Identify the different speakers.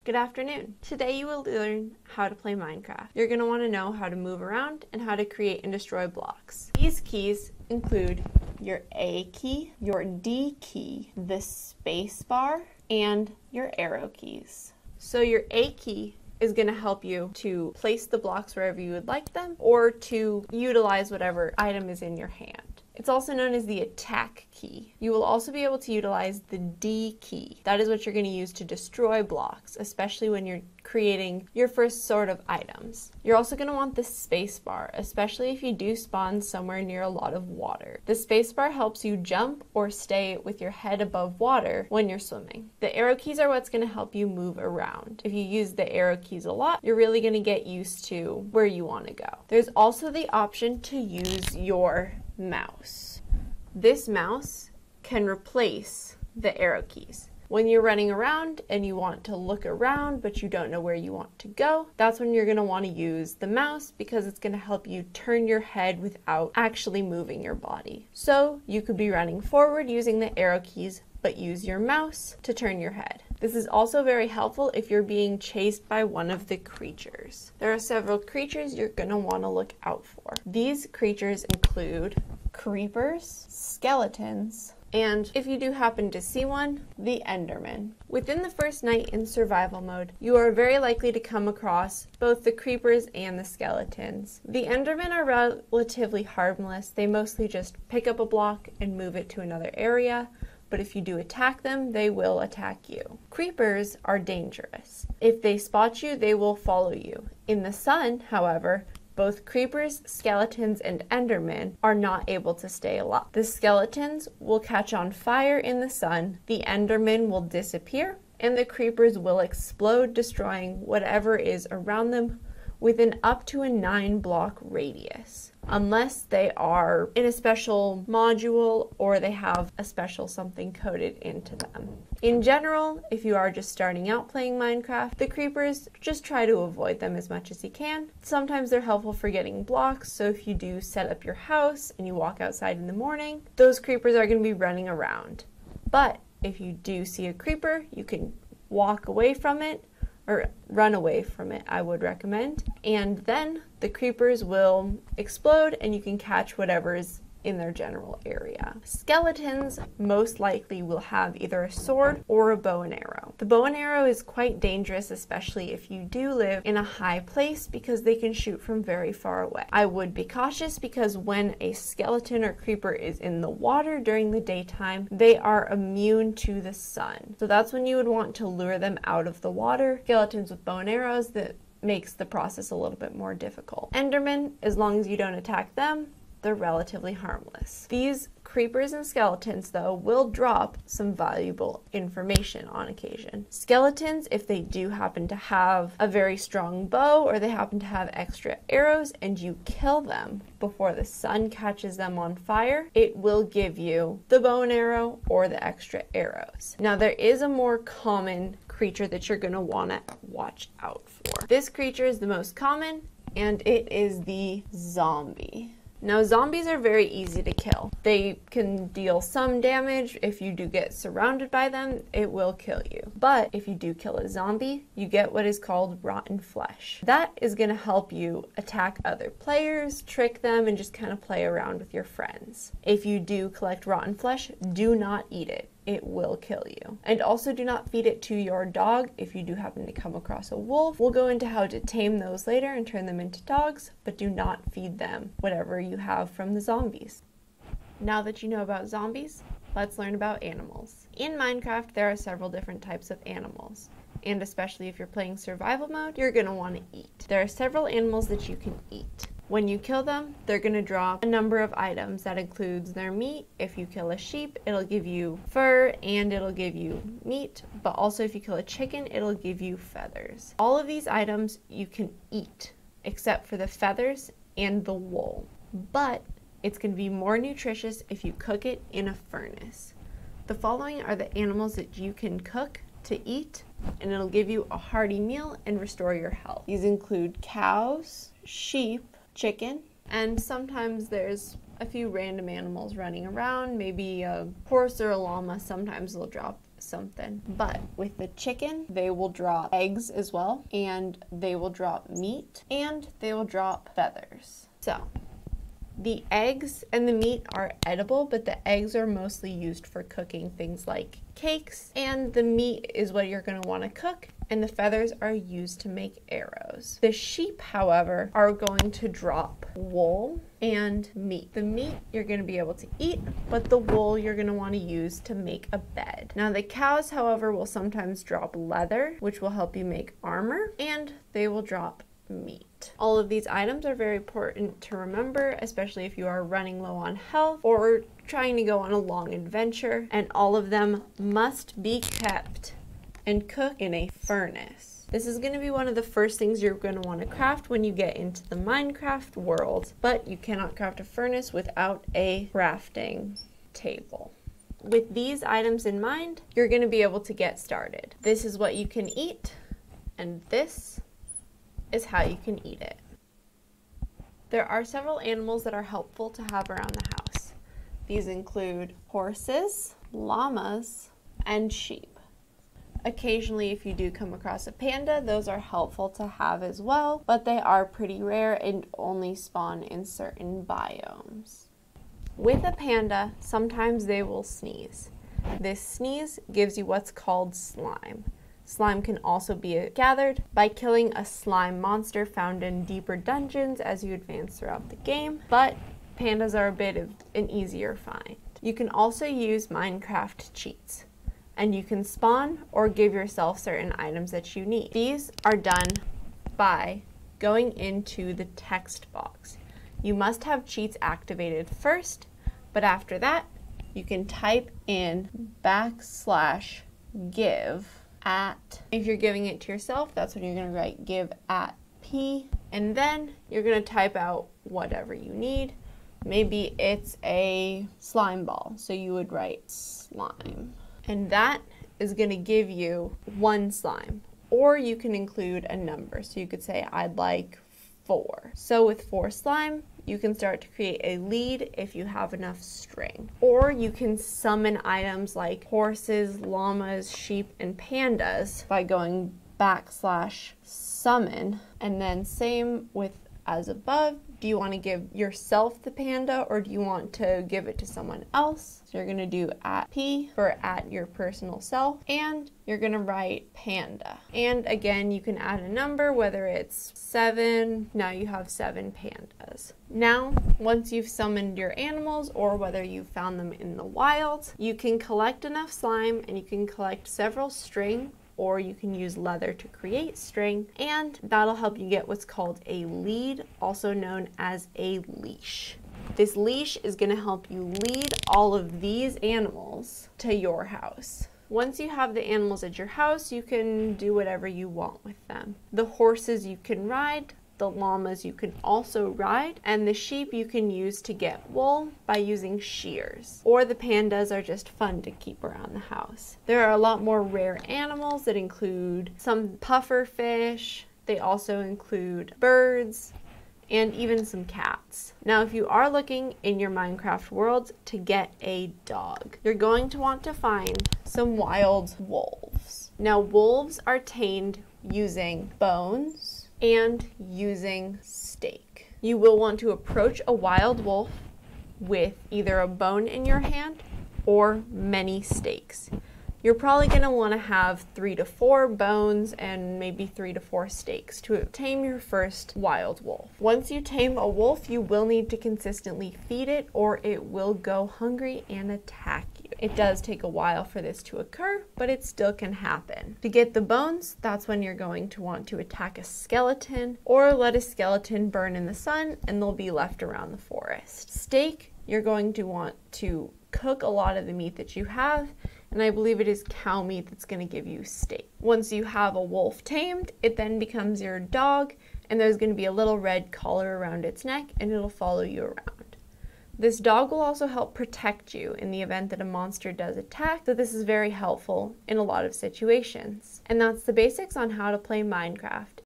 Speaker 1: Good afternoon. Today you will learn how to play Minecraft. You're going to want to know how to move around and how to create and destroy blocks. These keys include your A key, your D key, the space bar, and your arrow keys. So your A key is going to help you to place the blocks wherever you would like them or to utilize whatever item is in your hand. It's also known as the attack key. You will also be able to utilize the D key. That is what you're going to use to destroy blocks, especially when you're creating your first sort of items. You're also going to want the space bar, especially if you do spawn somewhere near a lot of water. The space bar helps you jump or stay with your head above water when you're swimming. The arrow keys are what's going to help you move around. If you use the arrow keys a lot, you're really going to get used to where you want to go. There's also the option to use your mouse. This mouse can replace the arrow keys. When you're running around and you want to look around but you don't know where you want to go, that's when you're going to want to use the mouse because it's going to help you turn your head without actually moving your body. So you could be running forward using the arrow keys but use your mouse to turn your head. This is also very helpful if you're being chased by one of the creatures. There are several creatures you're going to want to look out for. These creatures include creepers, skeletons, and if you do happen to see one, the Enderman. Within the first night in survival mode, you are very likely to come across both the creepers and the skeletons. The Endermen are relatively harmless. They mostly just pick up a block and move it to another area. But if you do attack them, they will attack you. Creepers are dangerous. If they spot you, they will follow you. In the sun, however, both creepers, skeletons, and endermen are not able to stay alive. The skeletons will catch on fire in the sun, the endermen will disappear, and the creepers will explode, destroying whatever is around them within up to a 9-block radius, unless they are in a special module or they have a special something coded into them. In general, if you are just starting out playing Minecraft, the creepers, just try to avoid them as much as you can. Sometimes they're helpful for getting blocks, so if you do set up your house and you walk outside in the morning, those creepers are going to be running around. But if you do see a creeper, you can walk away from it, or run away from it, I would recommend. And then the creepers will explode and you can catch whatever's in their general area. Skeletons most likely will have either a sword or a bow and arrow. The bow and arrow is quite dangerous, especially if you do live in a high place because they can shoot from very far away. I would be cautious because when a skeleton or creeper is in the water during the daytime, they are immune to the sun. So that's when you would want to lure them out of the water. Skeletons with bow and arrows, that makes the process a little bit more difficult. Endermen, as long as you don't attack them, they're relatively harmless. These creepers and skeletons, though, will drop some valuable information on occasion. Skeletons, if they do happen to have a very strong bow or they happen to have extra arrows and you kill them before the sun catches them on fire, it will give you the bow and arrow or the extra arrows. Now, there is a more common creature that you're going to want to watch out for. This creature is the most common, and it is the zombie. Now, zombies are very easy to kill. They can deal some damage. If you do get surrounded by them, it will kill you. But if you do kill a zombie, you get what is called rotten flesh. That is going to help you attack other players, trick them, and just kind of play around with your friends. If you do collect rotten flesh, do not eat it. It will kill you. And also do not feed it to your dog if you do happen to come across a wolf. We'll go into how to tame those later and turn them into dogs, but do not feed them whatever you have from the zombies. Now that you know about zombies, let's learn about animals. In Minecraft, there are several different types of animals. And especially if you're playing survival mode, you're going to want to eat. There are several animals that you can eat. When you kill them, they're going to drop a number of items. That includes their meat. If you kill a sheep, it'll give you fur and it'll give you meat. But also if you kill a chicken, it'll give you feathers. All of these items you can eat, except for the feathers and the wool. But it's going to be more nutritious if you cook it in a furnace. The following are the animals that you can cook to eat, and it'll give you a hearty meal and restore your health. These include cows, sheep, chicken, and sometimes there's a few random animals running around, maybe a horse or a llama. Sometimes they'll drop something. But with the chicken, they will drop eggs as well, and they will drop meat, and they will drop feathers. So the eggs and the meat are edible, but the eggs are mostly used for cooking things like cakes, and the meat is what you're going to want to cook, and the feathers are used to make arrows. The sheep, however, are going to drop wool and meat. The meat you're going to be able to eat, but the wool you're going to want to use to make a bed. Now the cows, however, will sometimes drop leather, which will help you make armor, and they will drop meat. All of these items are very important to remember, especially if you are running low on health or trying to go on a long adventure, and all of them must be kept and cooked in a furnace. This is going to be one of the first things you're going to want to craft when you get into the Minecraft world, but you cannot craft a furnace without a crafting table. With these items in mind, you're going to be able to get started. This is what you can eat, and this is how you can eat it. There are several animals that are helpful to have around the house. These include horses, llamas, and sheep. Occasionally, if you do come across a panda, those are helpful to have as well, but they are pretty rare and only spawn in certain biomes. With a panda, sometimes they will sneeze. This sneeze gives you what's called slime. Slime can also be gathered by killing a slime monster found in deeper dungeons as you advance throughout the game, but pandas are a bit of an easier find. You can also use Minecraft cheats, and you can spawn or give yourself certain items that you need. These are done by going into the text box. You must have cheats activated first, but after that, you can type in \give at, if you're giving it to yourself, that's when you're going to write give at p, and then you're going to type out whatever you need. Maybe it's a slime ball, so you would write slime, and that is going to give you 1 slime, or you can include a number, so you could say I'd like 4. So with 4 slime, you can start to create a lead if you have enough string. Or you can summon items like horses, llamas, sheep, and pandas by going \summon, and then same with as above. Do you want to give yourself the panda, or do you want to give it to someone else? So you're going to do @p for at your personal self, and you're going to write panda. And again, you can add a number, whether it's 7. Now you have 7 pandas. Now, once you've summoned your animals, or whether you found them in the wild, you can collect enough slime, and you can collect several string, or you can use leather to create string, and that'll help you get what's called a lead, also known as a leash. This leash is going to help you lead all of these animals to your house. Once you have the animals at your house, you can do whatever you want with them. The horses you can ride, the llamas you can also ride, and the sheep you can use to get wool by using shears. Or the pandas are just fun to keep around the house. There are a lot more rare animals that include some puffer fish. They also include birds and even some cats. Now, if you are looking in your Minecraft world to get a dog, you're going to want to find some wild wolves. Now, wolves are tamed using bones and using steak. You will want to approach a wild wolf with either a bone in your hand or many steaks. You're probably going to want to have 3 to 4 bones and maybe 3 to 4 steaks to tame your first wild wolf. Once you tame a wolf, you will need to consistently feed it, or it will go hungry and attack you. It does take a while for this to occur, but it still can happen. To get the bones, that's when you're going to want to attack a skeleton, or let a skeleton burn in the sun and they'll be left around the forest. Steak, you're going to want to cook a lot of the meat that you have, and I believe it is cow meat that's going to give you steak. Once you have a wolf tamed, it then becomes your dog, and there's going to be a little red collar around its neck, and it'll follow you around. This dog will also help protect you in the event that a monster does attack, so this is very helpful in a lot of situations. And that's the basics on how to play Minecraft.